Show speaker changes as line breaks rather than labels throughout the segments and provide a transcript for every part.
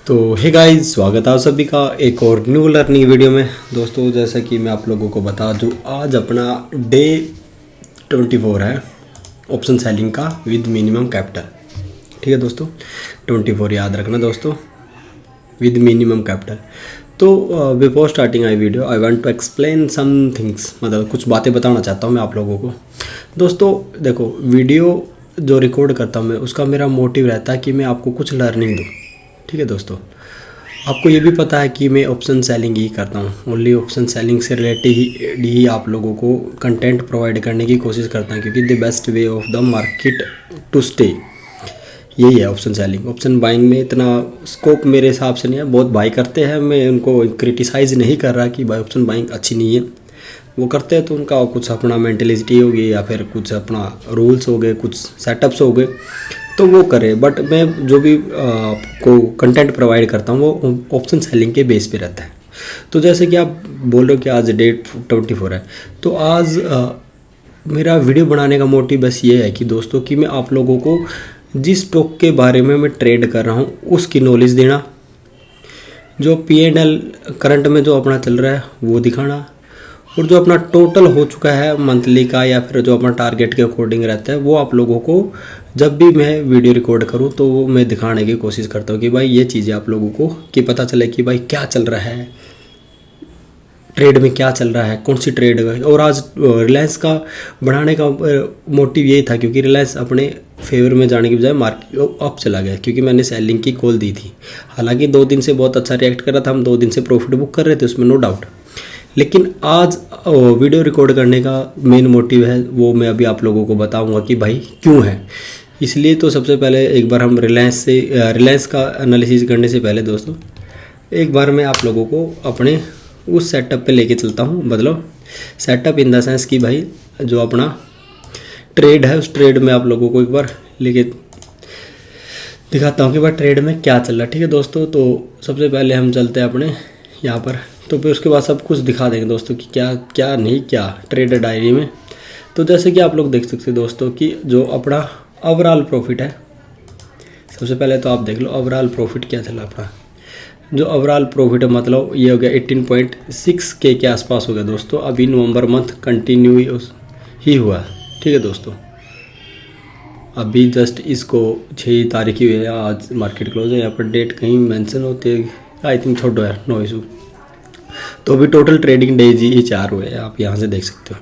तो hey guys, स्वागत है आप सभी का एक और न्यू लर्निंग वीडियो में। दोस्तों, जैसा कि मैं आप लोगों को बता दूं, आज अपना डे 24 है ऑप्शन सेलिंग का विद मिनिमम कैपिटल। ठीक है दोस्तों, 24 याद रखना दोस्तों, विद मिनिमम कैपिटल। तो before starting I video I want to explain some things, मतलब कुछ बातें बताना चाहता हूँ मैं आप लोगों को। दोस्तों देखो, वीडियो जो रिकॉर्ड करता हूँ मैं, उसका मेरा मोटिव रहता है कि मैं आपको कुछ लर्निंग दूँ। ठीक है दोस्तों, आपको ये भी पता है कि मैं ऑप्शन सेलिंग ही करता हूँ, ओनली ऑप्शन सेलिंग से रिलेटेड ही आप लोगों को कंटेंट प्रोवाइड करने की कोशिश करता हूँ, क्योंकि the best way of the market to stay यही है ऑप्शन सेलिंग। ऑप्शन बाइंग में इतना स्कोप मेरे हिसाब से नहीं है, बहुत बाई करते हैं, मैं उनको क्रिटिसाइज़ नहीं कर रहा कि भाई ऑप्शन बाइंग अच्छी नहीं है। वो करते हैं तो उनका कुछ अपना मेंटेलिटी होगी या फिर कुछ अपना रूल्स हो गए, कुछ सेटअप्स हो गए, तो वो करे। बट मैं जो भी आपको कंटेंट प्रोवाइड करता हूँ वो ऑप्शन सेलिंग के बेस पे रहता है। तो जैसे कि आप बोल रहे हो कि आज डेट 24 है, तो आज मेरा वीडियो बनाने का मोटिव बस ये है कि दोस्तों कि मैं आप लोगों को जिस स्टॉक के बारे में मैं ट्रेड कर रहा हूँ उसकी नॉलेज देना, जो P&L करंट में जो अपना चल रहा है वो दिखाना, और जो अपना टोटल हो चुका है मंथली का या फिर जो अपना टारगेट के अकॉर्डिंग रहता है वो आप लोगों को जब भी मैं वीडियो रिकॉर्ड करूं तो वो मैं दिखाने की कोशिश करता हूं कि भाई ये चीज़ें आप लोगों को कि पता चले कि भाई क्या चल रहा है, ट्रेड में क्या चल रहा है, कौन सी ट्रेड है। और आज रिलायंस का बढ़ाने का मोटिव यही था, क्योंकि रिलायंस अपने फेवर में जाने की बजाय मार्केट अप चला गया, क्योंकि मैंने सेलिंग की कॉल दी थी। हालांकि 2 दिन से बहुत अच्छा रिएक्ट कर रहा था, हम 2 दिन से प्रॉफिट बुक कर रहे थे, उसमें नो डाउट। लेकिन आज वीडियो रिकॉर्ड करने का मेन मोटिव है वो मैं अभी आप लोगों को बताऊंगा कि भाई क्यों है। इसलिए तो सबसे पहले एक बार हम रिलायंस का एनालिसिस करने से पहले दोस्तों एक बार मैं आप लोगों को अपने उस सेटअप पे लेके चलता हूँ। मतलब सेटअप इन द सेंस कि भाई जो अपना ट्रेड है उस ट्रेड में आप लोगों को एक बार लेके दिखाता हूँ कि भाई ट्रेड में क्या चल रहा है। ठीक है दोस्तों, तो सबसे पहले हम चलते हैं अपने यहाँ पर, तो फिर उसके बाद सब कुछ दिखा देंगे दोस्तों कि क्या क्या नहीं क्या ट्रेडर डायरी में। तो जैसे कि आप लोग देख सकते हैं दोस्तों कि जो अपना ओवरऑल प्रॉफिट है, सबसे पहले तो आप देख लो ओवरऑल प्रॉफिट क्या चला अपना। जो ओवरऑल प्रॉफिट है मतलब ये हो गया 18.6 के आसपास हो गया दोस्तों। अभी नवंबर मंथ कंटिन्यू ही हुआ। ठीक है दोस्तों, अभी जस्ट इसको 6 तारीख ही हुई है, आज मार्केट क्लोज है। यहाँ पर डेट कहीं मेंशन होती है, आई थिंक छोड़ो है, नो इशू। तो अभी टोटल ट्रेडिंग डेज ही 4 हुए हैं, आप यहाँ से देख सकते हो।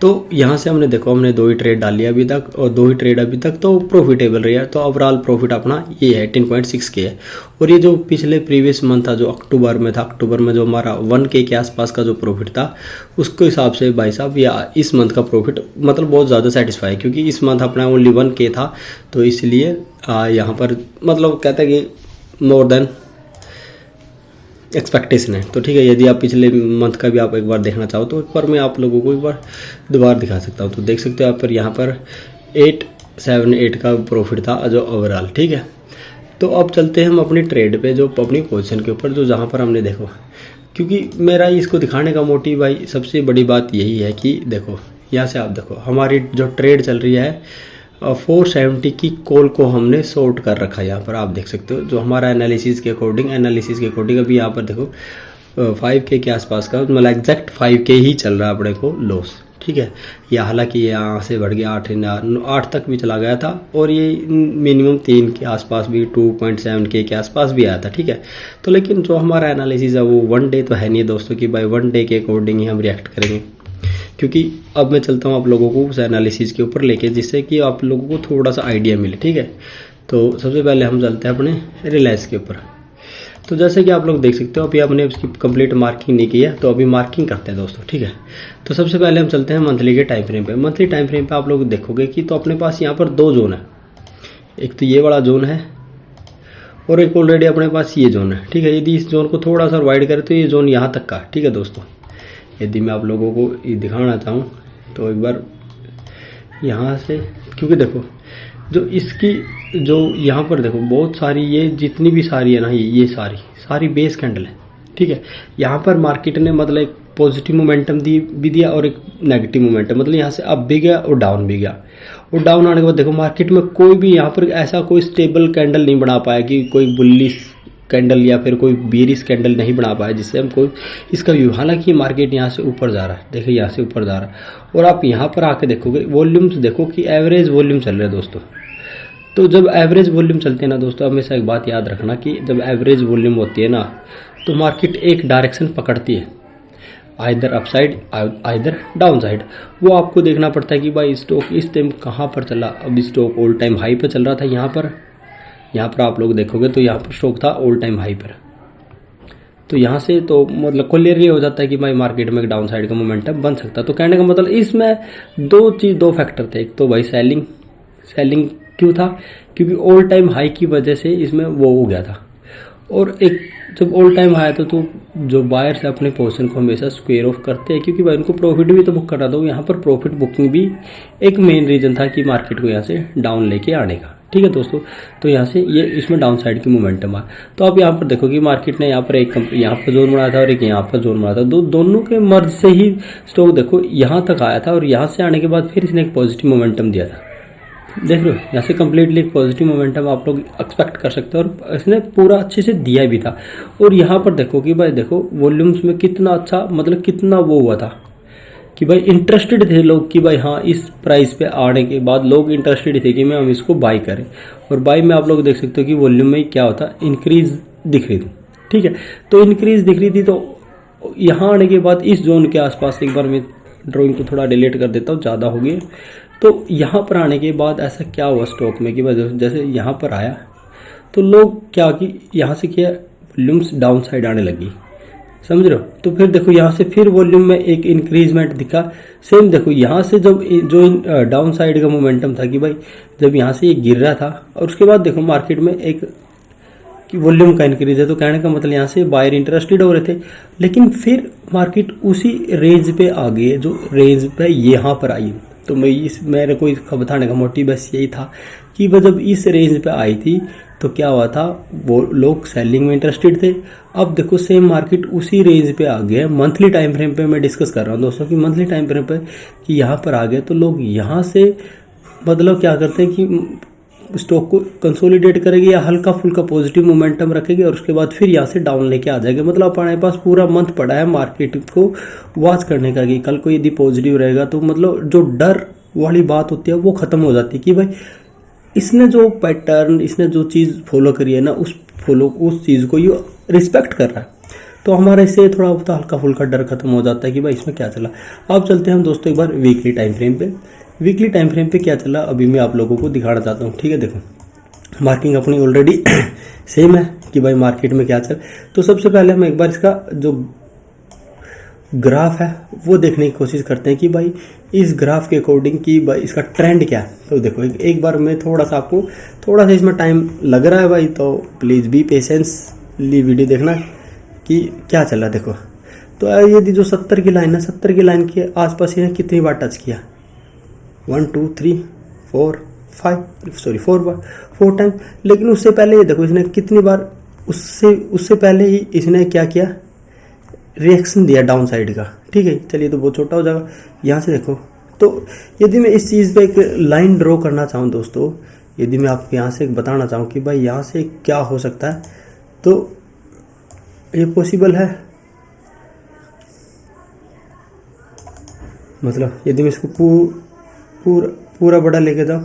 तो यहाँ से हमने देखो, हमने 2 ही ट्रेड डाली अभी तक, और 2 ही ट्रेड अभी तक तो प्रॉफिटेबल रही है। तो ओवरऑल प्रॉफिट अपना ये है 10.6 के है। और ये जो पिछले प्रीवियस मंथ था जो अक्टूबर में था, अक्टूबर में जो हमारा 1 के आसपास का जो प्रॉफिट था, उसके हिसाब से भाई साहब या इस मंथ का प्रॉफिट मतलब बहुत ज़्यादा सेटिस्फाई, क्योंकि इस मंथ अपना ओनली 1 के था। तो इसलिए यहाँ पर मतलब कहते हैं कि मोर देन एक्सपेक्टेशन है। तो ठीक है, यदि आप पिछले मंथ का भी आप एक बार देखना चाहो तो एक बार मैं आप लोगों को एक बार दोबारा दिखा सकता हूँ। तो देख सकते हो आप पर यहाँ पर 878 का प्रॉफिट था जो ओवरऑल। ठीक है, तो अब चलते हैं हम अपनी ट्रेड पे, जो अपनी पोजीशन के ऊपर, जो जहाँ पर हमने देखो, क्योंकि मेरा इसको दिखाने का मोटिव भाई सबसे बड़ी बात यही है कि देखो यहाँ से आप देखो हमारी जो ट्रेड चल रही है 470 की कॉल को हमने शॉर्ट कर रखा है। यहाँ पर आप देख सकते हो जो हमारा एनालिसिस के अकॉर्डिंग अभी यहाँ पर देखो 5 के आसपास का, मतलब एग्जैक्ट 5 के ही चल रहा है अपने को लॉस। ठीक है, या हालांकि यहाँ से बढ़ गया 8 तक भी चला गया था, और ये मिनिमम 3 के आसपास भी 2.7 के आसपास भी आया था। ठीक है, तो लेकिन जो हमारा एनालिसिस है वो 1 डे तो है नहीं दोस्तों कि भाई 1 डे के अकॉर्डिंग ही हम रिएक्ट करेंगे, क्योंकि अब मैं चलता हूँ आप लोगों को उस एनालिसिस के ऊपर लेके, जिससे कि आप लोगों को थोड़ा सा आइडिया मिले। ठीक है, तो सबसे पहले हम चलते हैं अपने रिलायंस के ऊपर। तो जैसे कि आप लोग देख सकते हो अभी आपने उसकी कंप्लीट मार्किंग नहीं की है, तो अभी मार्किंग करते हैं दोस्तों। ठीक है, तो सबसे पहले हम चलते हैं मंथली के टाइम फ्रेम पे। मंथली टाइम फ्रेम पे आप लोग देखोगे कि तो अपने पास यहाँ पर 2 जोन है, एक तो ये वाला जोन है और एक ऑलरेडी अपने पास ये जोन है। ठीक है, यदि इस जोन को थोड़ा सा वाइड करें तो ये जोन यहाँ तक का। ठीक है दोस्तों, यदि मैं आप लोगों को ये दिखाना चाहूँ तो एक बार यहाँ से, क्योंकि देखो जो इसकी जो यहाँ पर देखो बहुत सारी, ये जितनी भी सारी है ना, ये सारी बेस कैंडल है। ठीक है, यहाँ पर मार्केट ने मतलब एक पॉजिटिव मोमेंटम भी दिया और एक नेगेटिव मोमेंटम, मतलब यहाँ से अप भी गया और डाउन भी गया। और डाउन आने के बाद देखो मार्केट में कोई भी यहाँ पर ऐसा कोई स्टेबल कैंडल नहीं बना पाया कि कोई बुलिश कैंडल या फिर कोई बेरिश कैंडल नहीं बना पाया जिससे हम कोई इसका व्यू, हालांकि मार्केट यहाँ से ऊपर जा रहा है, देखिए यहाँ से ऊपर जा रहा है और आप यहाँ पर आके देखोगे वॉल्यूम्स देखो कि एवरेज वॉल्यूम चल रहे हैं दोस्तों। तो जब एवरेज वॉल्यूम चलते हैं ना दोस्तों, हमेशा एक बात याद रखना कि जब एवरेज वॉल्यूम होती है ना तो मार्केट एक डायरेक्शन पकड़ती है, either upside either down side. वो आपको देखना पड़ता है कि भाई स्टॉक इस टाइम कहाँ पर चला। अब स्टॉक ऑल टाइम हाई पर चल रहा था यहाँ पर आप लोग देखोगे तो यहाँ पर स्टॉक था ऑल टाइम हाई पर। तो यहाँ से तो मतलब क्लियर ये हो जाता है कि भाई मार्केट में एक डाउन साइड का मोमेंटम बन सकता है। तो कहने का मतलब इसमें दो फैक्टर थे। एक तो भाई सेलिंग क्यों था, क्योंकि ऑल टाइम हाई की वजह से इसमें वो हो गया था। और एक जब ऑल टाइम हाई था तो जो बायर्स अपने पोजीशन को हमेशा स्क्वेयर ऑफ करते हैं, क्योंकि भाई उनको प्रॉफिट भी तो बुक करना था। यहाँ पर प्रॉफिट बुकिंग भी एक मेन रीज़न था कि मार्केट को यहाँ से डाउन लेके आने का। ठीक है दोस्तों, तो यहाँ से ये इसमें डाउन साइड की मोमेंटम आ। तो आप यहाँ पर देखो कि मार्केट ने यहाँ पर एक यहाँ पर जोन बनाया था और एक यहाँ पर जोन बनाया था। दोनों के मर्ज से ही स्टॉक देखो यहाँ तक आया था और यहाँ से आने के बाद फिर इसने एक पॉजिटिव मोमेंटम दिया था। देख लो यहाँ से कम्प्लीटली एक पॉजिटिव मोमेंटम आप लोग एक्सपेक्ट कर सकते हो और इसने पूरा अच्छे से दिया भी था। और यहाँ पर देखो कि भाई देखो वॉल्यूम्स में कितना अच्छा मतलब कितना वो हुआ था कि भाई इंटरेस्टेड थे लोग कि भाई हाँ इस प्राइस पे आने के बाद लोग इंटरेस्टेड थे कि मैं हम इसको बाई करें। और बाई में आप लोग देख सकते हो कि वॉल्यूम में क्या होता इंक्रीज दिख रही थी। ठीक है, तो इंक्रीज दिख रही थी। तो यहाँ आने के बाद इस जोन के आसपास एक बार मैं ड्राइंग को थोड़ा डिलीट कर देता हूँ, ज़्यादा हो गई। तो यहाँ पर आने के बाद ऐसा क्या हुआ स्टॉक में कि जैसे यहाँ पर आया तो लोग क्या कि यहाँ से क्या वॉल्यूम्स डाउन साइड आने लगी, समझ रहे हो। तो फिर देखो यहाँ से फिर वॉल्यूम में एक इंक्रीजमेंट दिखा। सेम देखो यहाँ से जब जो डाउन साइड का मोमेंटम था कि भाई जब यहाँ से ये गिर रहा था और उसके बाद देखो मार्केट में एक कि वॉल्यूम का इंक्रीज है। तो कहने का मतलब यहाँ से बायर इंटरेस्टेड हो रहे थे, लेकिन फिर मार्केट उसी रेंज पे आ गई है जो रेंज पे यहाँ पर आई। तो मेरे को इसका बताने का मोटिव बस यही था कि वह जब इस रेंज पे आई थी तो क्या हुआ था, वो लोग सेलिंग में इंटरेस्टेड थे। अब देखो सेम मार्केट उसी रेंज पे आ गया। मंथली टाइम फ्रेम पे मैं डिस्कस कर रहा हूँ दोस्तों कि मंथली टाइम फ्रेम पे कि यहाँ पर आ गया तो लोग यहाँ से मतलब क्या करते हैं कि स्टॉक को कंसोलिडेट करेंगे या हल्का फुल्का पॉजिटिव मोमेंटम रखेंगे और उसके बाद फिर यहाँ से डाउन लेके आ जाएंगे। मतलब हमारे पास पूरा मंथ पड़ा है मार्केट को वॉच करने का कि कल को यदि पॉजिटिव रहेगा तो मतलब जो डर वाली बात होती है वो ख़त्म हो जाती है कि भाई इसने जो पैटर्न इसने जो चीज़ फॉलो करी है ना उस चीज़ को ये रिस्पेक्ट कर रहा है। तो हमारा इससे थोड़ा बहुत हल्का फुल्का डर खत्म हो जाता है कि भाई इसमें क्या चला। अब चलते हैं हम दोस्तों एक बार वीकली टाइम फ्रेम पे। वीकली टाइम फ्रेम पे क्या चला अभी मैं आप लोगों को दिखाना चाहता हूँ। ठीक है, देखो मार्किंग अपनी ऑलरेडी सेम है कि भाई मार्केट में क्या चल। तो सबसे पहले हम एक बार इसका जो ग्राफ है वो देखने की कोशिश करते हैं कि भाई इस ग्राफ के अकॉर्डिंग कि भाई इसका ट्रेंड क्या है। तो देखो एक बार मैं थोड़ा सा इसमें टाइम लग रहा है भाई, तो प्लीज़ बी पेशेंसली वीडियो देखना कि क्या चल रहा है। देखो तो यदि जो 70 की लाइन है 70 की लाइन के आसपास इसने कितनी बार टच किया 1 2 3 4 5 सॉरी 4 टाइम। लेकिन उससे पहले ये देखो इसने कितनी बार उससे पहले ही इसने क्या किया रिएक्शन दिया डाउन साइड का। ठीक है, चलिए तो बहुत छोटा हो जाएगा। यहाँ से देखो तो यदि मैं इस चीज़ पे एक लाइन ड्रॉ करना चाहूँ दोस्तों, यदि मैं आपको यहाँ से बताना चाहूँ कि भाई यहाँ से क्या हो सकता है तो ये पॉसिबल है। मतलब यदि मैं इसको पूरा बड़ा लेके जाऊँ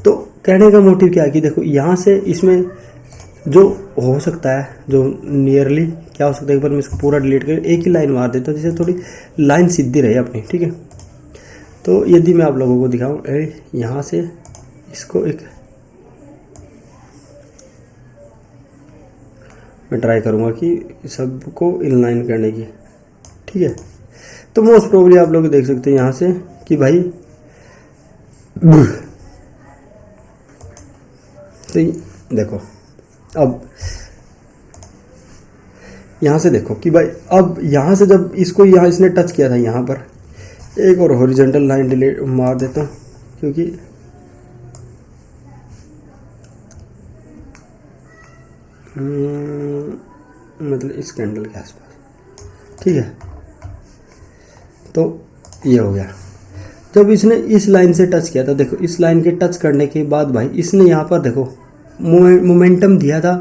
तो कहने का मोटिव क्या है कि देखो यहाँ से इसमें जो हो सकता है जो नियरली क्या हो सकता है, एक बार मैं इसको पूरा डिलीट कर एक ही लाइन मार देता हूँ जिससे थोड़ी लाइन सीधी रहे अपनी। ठीक है, तो यदि मैं आप लोगों को दिखाऊँ यहाँ से इसको एक मैं ट्राई करूँगा कि सबको इनलाइन करने की। ठीक है, तो मोस्ट प्रोबेबली आप लोग देख सकते हैं यहाँ से कि भाई तो देखो अब यहाँ से देखो कि भाई अब यहाँ से जब इसको यहाँ इसने टच किया था यहाँ पर एक और हॉरिजॉन्टल लाइन डिलीट मार देता हूँ क्योंकि मतलब इस कैंडल के आसपास। ठीक है, तो ये हो गया जब इसने इस लाइन से टच किया था। देखो इस लाइन के टच करने के बाद भाई इसने यहाँ पर देखो मोमेंटम दिया था,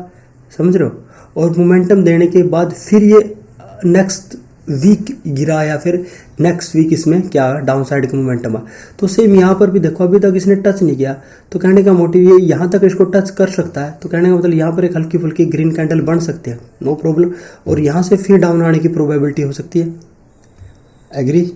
समझ रहे हो। और मोमेंटम देने के बाद फिर ये नेक्स्ट वीक गिरा या फिर नेक्स्ट वीक इसमें क्या डाउन साइड का मोमेंटम आ, तो सेम यहाँ पर भी देखो अभी तक इसने टच नहीं किया। तो कहने का मोटिव ये यहाँ तक इसको टच कर सकता है, तो कहने का मतलब यहाँ पर एक हल्की फुल्की ग्रीन कैंडल बन सकती है, नो प्रॉब्लम। और यहाँ से फिर डाउन आने की प्रोबेबिलिटी हो सकती है, एग्री।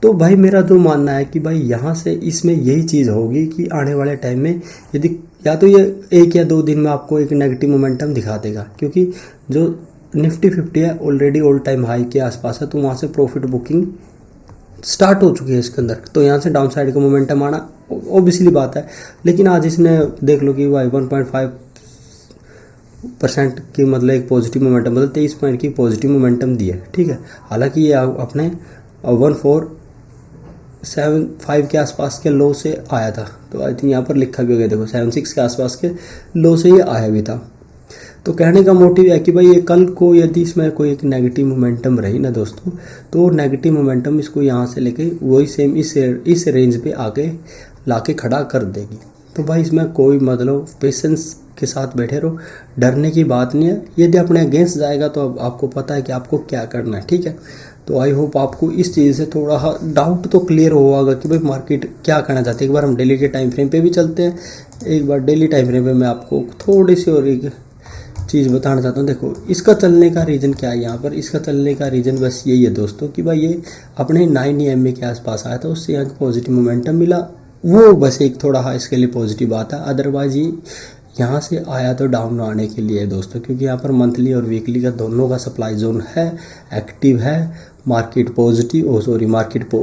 तो भाई मेरा जो मानना है कि भाई यहाँ से इसमें यही चीज़ होगी कि आने वाले टाइम में यदि या तो ये 1 या 2 दिन में आपको एक नेगेटिव मोमेंटम दिखा देगा, क्योंकि जो निफ्टी 50 है ऑलरेडी ऑल टाइम हाई के आसपास है, तो वहाँ से प्रॉफिट बुकिंग स्टार्ट हो चुकी है इसके अंदर। तो यहाँ से डाउन साइड का मोमेंटम आना ऑब्वियसली बात है। लेकिन आज इसने देख लो कि भाई 1.5% की मतलब एक पॉजिटिव मोमेंटम, मतलब 23 पॉइंट की पॉजिटिव मोमेंटम दी है, ठीक है। हालांकि ये अपने 1475 के आसपास के लो से आया था, तो आई थिंक यहाँ पर लिखा भी हो गया, देखो 76 के आसपास के लो से ये आया भी था। तो कहने का मोटिव है कि भाई ये कल को यदि इसमें कोई एक नेगेटिव मोमेंटम रही ना दोस्तों, तो नेगेटिव मोमेंटम इसको यहाँ से लेके वही सेम इस रेंज पे आके लाके खड़ा कर देगी। तो भाई इसमें कोई मतलब पेशेंस के साथ बैठे रहो, डरने की बात नहीं है। यदि अपने अगेंस्ट जाएगा तो अब आपको पता है कि आपको क्या करना है, ठीक है। तो आई होप आपको इस चीज़ से थोड़ा डाउट तो क्लियर होगा कि भाई मार्केट क्या करना चाहती है। एक बार हम डेली के टाइम फ्रेम पे भी चलते हैं। एक बार डेली टाइम फ्रेम पे मैं आपको थोड़ी सी और एक चीज़ बताना चाहता हूँ। देखो इसका चलने का रीज़न क्या है, यहाँ पर इसका चलने का रीज़न बस यही है दोस्तों कि भाई ये अपने 9 EMA के आसपास आया था, उससे यहाँ पॉजिटिव मोमेंटम मिला, वो बस एक थोड़ा इसके लिए पॉजिटिव बात है। अदरवाइज ये यहाँ से आया तो डाउन आने के लिए है दोस्तों, क्योंकि यहाँ पर मंथली और वीकली का दोनों का सप्लाई जोन है, एक्टिव है, market positive market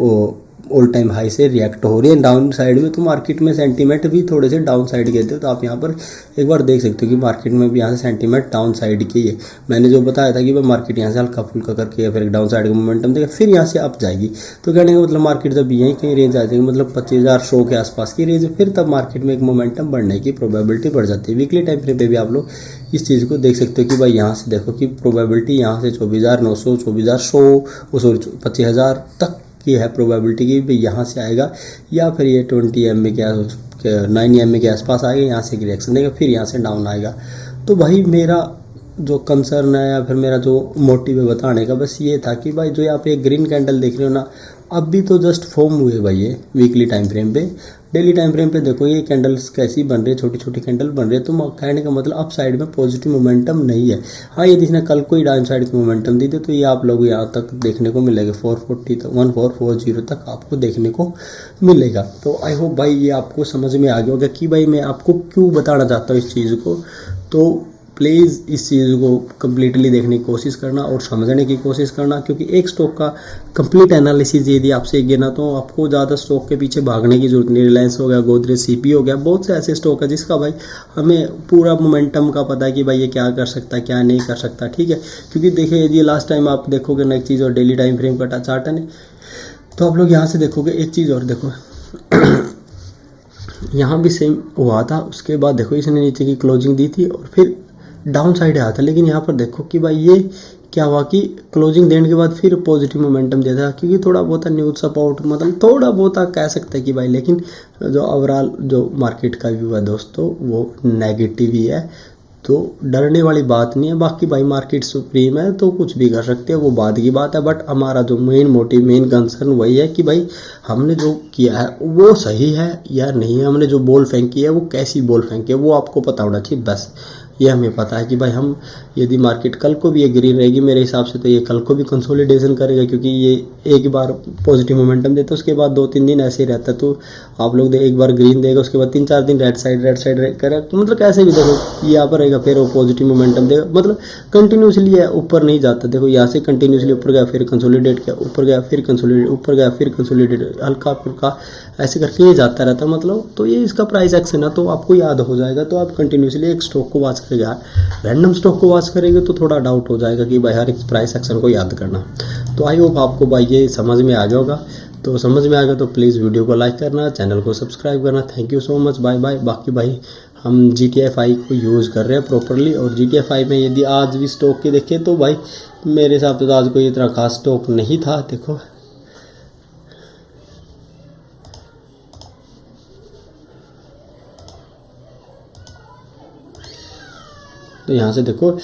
all time high से रिएक्ट हो रही है डाउन साइड में। तो मार्केट में सेंटीमेंट भी थोड़े से डाउन साइड के थे, तो आप यहाँ पर एक बार देख सकते हो कि मार्केट में भी यहाँ से सेंटीमेंट डाउन साइड की है। मैंने जो बताया था कि भाई मार्केट यहाँ से हल्का फुल्का करके फिर डाउन साइड का मोमेंटम देगा, फिर यहाँ से अप जाएगी। तो कहने का मतलब मार्केट जब यहीं कहीं रेंज आ जाएगी, मतलब 25,100 के आसपास की रेंज, फिर तब मार्केट में एक मोमेंटम बढ़ने की प्रोबेबिलिटी बढ़ जाती है। वीकली टाइम फ्रेम पे भी आप लोग इस चीज़ को देख सकते हो कि भाई यहाँ से देखो कि प्रोबेबिलिटी यहाँ से 24,900 24,100 25,000 तक की है प्रोबेबिलिटी की भी यहाँ से आएगा, या फिर ये 20 EMA के 9 EMA के आसपास आएगा, यहाँ से रिएक्शन देगा, फिर यहाँ से डाउन आएगा। तो भाई मेरा जो कंसर्न है या फिर मेरा जो मोटिव है बताने का बस ये था कि भाई जो यहाँ पे ग्रीन कैंडल देख रहे हो ना, अभी तो जस्ट फॉर्म हुए भाई ये वीकली टाइम फ्रेम पे। डेली टाइम फ्रेम पे देखो ये कैंडल्स कैसी बन रही है, छोटी छोटी कैंडल बन रही है। तो कहने का मतलब अप साइड में पॉजिटिव मोमेंटम नहीं है। हाँ यदि इसने कल को ही डाउन साइड की मोमेंटम दी थी तो ये आप लोग यहाँ तक देखने को मिलेगा, 440 तक 1440 तक आपको देखने को मिलेगा। तो आई होप भाई ये आपको समझ में आ गया होगा कि भाई मैं आपको क्यों बताना चाहता हूँ इस चीज़ को। तो प्लीज़ इस चीज़ को कम्प्लीटली देखने की कोशिश करना और समझने की कोशिश करना, क्योंकि एक स्टॉक का कंप्लीट एनालिसिस यदि आपसे गिना तो आपको ज़्यादा स्टॉक के पीछे भागने की जरूरत नहीं। रिलायंस हो गया, गोदरेज CP हो गया, बहुत से ऐसे स्टॉक है जिसका भाई हमें पूरा मोमेंटम का पता है कि भाई ये क्या कर सकता है क्या नहीं कर सकता, ठीक है। क्योंकि देखिए यदि लास्ट टाइम आप देखोगे ना एक चीज़, और डेली टाइम फ्रेम का चार्ट है तो आप लोग यहाँ से देखोगे एक चीज़ और देखो यहाँ भी सेम हुआ था। उसके बाद देखो इसने नीचे की क्लोजिंग दी थी और फिर डाउन साइड आया था, लेकिन यहाँ पर देखो कि भाई ये क्या हुआ कि क्लोजिंग देने के बाद फिर पॉजिटिव मोमेंटम दिया था, क्योंकि थोड़ा बहुत न्यूज सपोर्ट मतलब थोड़ा बहुत कह सकते हैं कि भाई, लेकिन जो ओवरऑल जो मार्केट का व्यू है दोस्तों वो नेगेटिव ही है। तो डरने वाली बात नहीं है। बाकी भाई मार्केट सुप्रीम है तो कुछ भी कर सकते हैं, वो बाद की बात है। बट हमारा जो मेन मोटिव मेन कंसर्न वही है कि भाई हमने जो किया है वो सही है या नहीं है, हमने जो बॉल फेंकी है वो कैसी बॉल फेंकी है वो आपको पता होना चाहिए। बस ये हमें पता है कि भाई हम यदि मार्केट कल को भी एग्री रहेगी मेरे हिसाब से तो ये कल को भी कंसोलिडेशन करेगा, क्योंकि ये एक बार पॉजिटिव मोमेंटम देता है उसके बाद 2-3 दिन ऐसे ही रहता है। तो आप लोग एक बार ग्रीन देगा उसके बाद 3-4 दिन रेड साइड करेगा, तो मतलब कैसे भी देखो ये यहाँ पर रहेगा फिर वो पॉजिटिव मोमेंटम देगा, मतलब कंटिन्यूसली है ऊपर नहीं जाता। देखो यहाँ से कंटिन्यूसली ऊपर गया फिर कंसोलिडेट किया, ऊपर गया फिर कंसोलिडेट, ऊपर गया फिर कंसोलिडेट, हल्का फुल्का ऐसे करके ये जाता रहता मतलब। तो ये इसका प्राइस एक्शन है तो आपको याद हो जाएगा। तो आप कंटिन्यूसली एक स्टॉक को वॉच करेगा, रैंडम स्टॉक को वॉच करेंगे तो थोड़ा डाउट हो जाएगा कि भाई हर एक प्राइस एक्शन को याद करना। तो आई होप आपको भाई ये समझ में आ गया होगा। तो समझ में आ गया तो प्लीज़ वीडियो को लाइक करना, चैनल को सब्सक्राइब करना। Thank you so much, bye bye. बाकी भाई हम GTI-5 को यूज़ कर रहे हैं प्रॉपरली, और GTI-5 में यदि आज भी स्टॉक के देखें तो भाई मेरे हिसाब से तो आज कोई इतना खास स्टॉक नहीं था। देखो तो यहाँ से देखो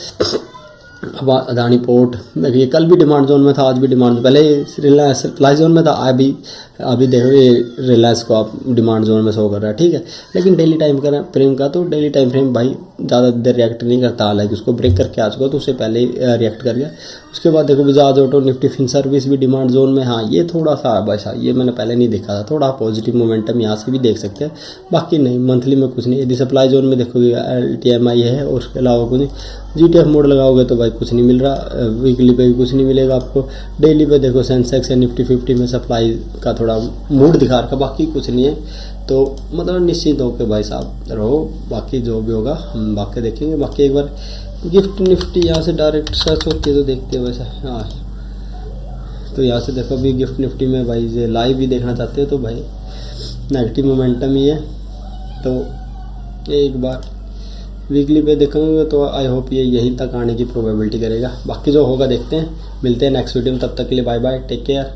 अब अदानी पोर्ट देखिए, कल भी डिमांड जोन में था, आज भी डिमांड, पहले रिलायंस सप्लाई जोन में था, अभी देखो ये रिलायंस को आप डिमांड जोन में शो कर रहा है, ठीक है। लेकिन डेली टाइम फ्रेम का तो डेली टाइम फ्रेम भाई ज़्यादा देर रिएक्ट नहीं करता, हालांकि उसको ब्रेक करके आ चुका तो उससे पहले रिएक्ट कर गया। उसके बाद देखो Bajaj auto Nifty fin service भी डिमांड जोन में, हाँ ये थोड़ा सा है भाई साहब, ये मैंने पहले नहीं देखा था, थोड़ा पॉजिटिव मोमेंटम यहाँ से भी देख सकते हैं, बाकी नहीं मंथली में कुछ नहीं। यदि सप्लाई जोन में देखोगे LTMI है और उसके अलावा कुछ नहीं। GTF मोड लगाओगे तो भाई कुछ नहीं मिल रहा, वीकली पे भी कुछ नहीं मिलेगा आपको। डेली पे देखो सेंसेक्स या निफ्टी 50 में सप्लाई का थोड़ा मूड दिखा रखा, बाकी कुछ नहीं है। तो मतलब निश्चिंत होकर भाई साहब रहो, बाकी जो भी होगा हम बाकी देखेंगे। बाकी एक बार गिफ्ट निफ्टी यहाँ से डायरेक्ट सर्च होती है तो देखते हैं वैसे, हाँ तो यहाँ से देखो अभी गिफ्ट निफ्टी में भाई ये लाइव भी देखना चाहते हो तो भाई नेगेटिव मोमेंटम ही है। तो एक बार वीकली पे देखेंगे तो आई होप ये यहीं तक आने की प्रोबेबिलिटी करेगा, बाकी जो होगा देखते हैं। मिलते हैं नेक्स्ट वीडियो में, तब तक के लिए बाय बाय, टेक केयर।